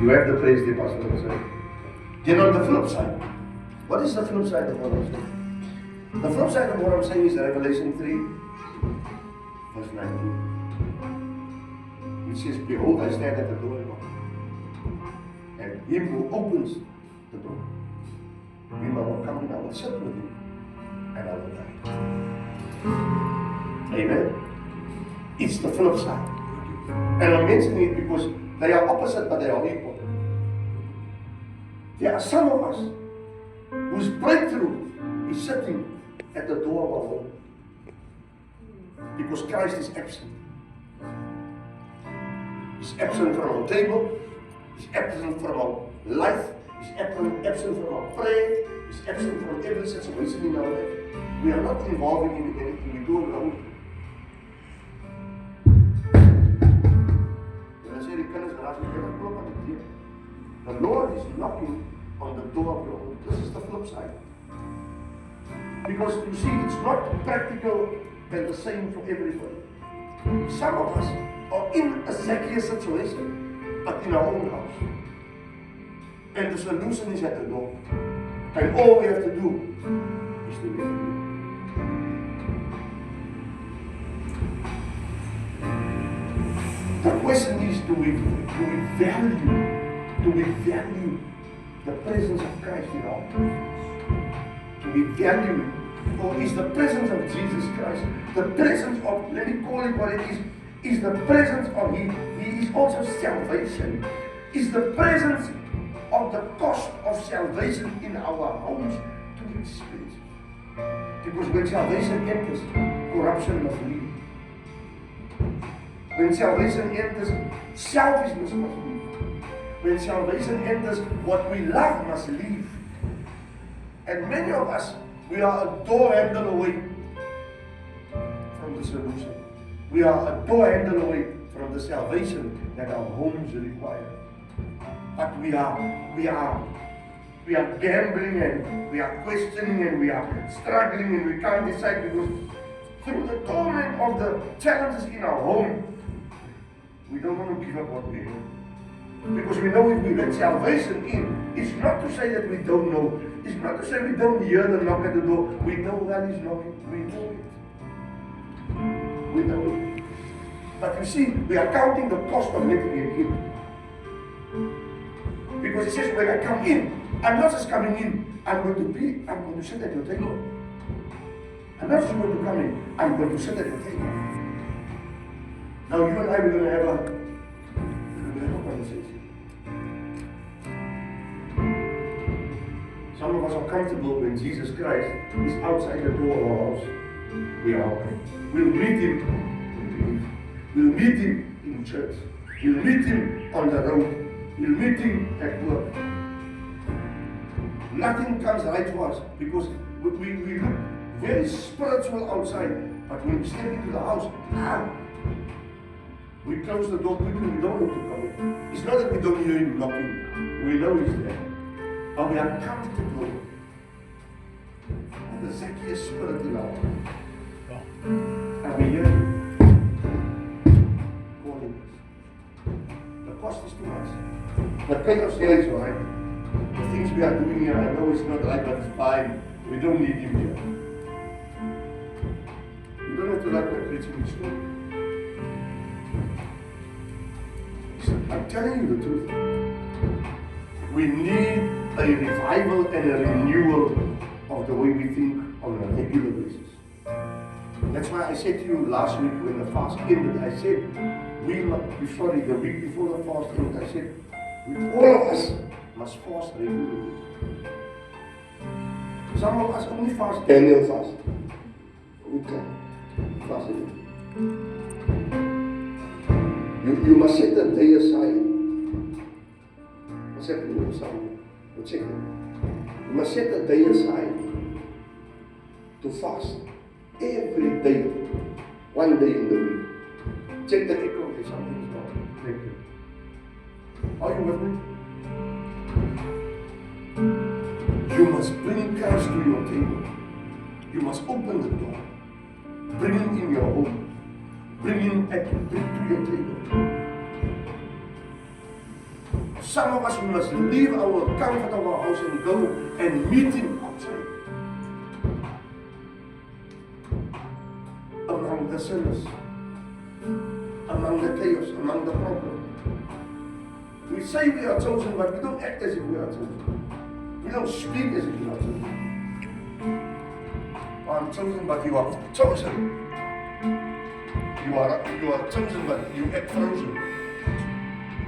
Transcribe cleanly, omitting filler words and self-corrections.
You have the praise the pastor will say. Then on the flip side, what is the flip side of what I'm saying? The flip side of what I'm saying is Revelation 3, verse 19. It says, behold, I stand at the door and knock. And him who opens the door, him I will come and I will sit with him, and I will die. Amen. It's the flip side. And I'm mentioning it because they are opposite, but they are equal. There are some of us whose breakthrough is sitting at the door of our home because Christ is absent. He's absent from our table. He's absent from our life. He's absent from our prayer. He's absent from every situation in our life. We are not involved in anything. We do it alone. When I say the kindness of God, the Lord is knocking on the door of your home. This is the flip side. Because you see, it's not practical and the same for everybody. Some of us are in a Zacchaeus situation, but in our own house. And the solution is at the door. And all we have to do is to live. The question is, do we value the presence of Christ in our lives? Do we value it? Or is the presence of Jesus Christ, the presence of, let me call it what it is the presence of He is also salvation, is the presence of the cost of salvation in our homes to experience. Because when salvation enters, corruption must leave. When salvation enters, selfishness must leave. When salvation enters, what we love must leave. And many of us, we are a door handle away from the solution. We are a door handle away from the salvation that our homes require. But we are gambling and we are questioning and we are struggling and we can't decide because through the torment of the challenges in our home, we don't want to give up what we have. Because we know if we let salvation in, it's not to say that we don't know. It's not to say we don't hear the knock at the door. We know that He's knocking. We know it. We know it. But you see, we are counting the cost of letting Him in. Because He says, when I come in, I'm not just coming in. I'm going to sit at your table. I'm not just going to come in. I'm going to sit at your table. Now you and I, we're going to have a conversation. Some of us are comfortable when Jesus Christ is outside the door of our house. We are okay. We'll meet Him. We'll meet Him in church. We'll meet Him on the road. We'll meet Him at work. Nothing comes right to us because we look very spiritual outside. But when we step into the house, we close the door quickly. We don't want to come in. It's not that we don't hear Him knocking. We know He's there. But we are comfortable with the Zacchaeus spirit in our life. And we hear Him calling us. The cost is too much. The chaos here is right. The things we are doing here, I know it's not right, but it's fine. We don't need Him here. You don't have to like my preaching in school. I'm telling you the truth. We need a revival and a renewal of the way we think on a regular basis. That's why I said to you last week when the fast ended, I said, the week before the fast ended, I said, all of us must fast regularly. Some of us only fast, Daniel fast. Okay, fasting. You must set a day aside. What's happening with the sound? What's happening? You must set a day aside to fast. Every day. 1 day in the week. Check the echo if something is wrong. Thank you. Are you with me? You must bring Christ to your table. You must open the door. Bring Him in your home. Bring Him to your table. Some of us we must leave our comfort of our house and go and meet Him outside. Among the sinners, among the chaos, among the problem. We say we are chosen, but we don't act as if we are chosen. We don't speak as if we are chosen. I'm chosen, but you are chosen. You are chosen, but you act frozen.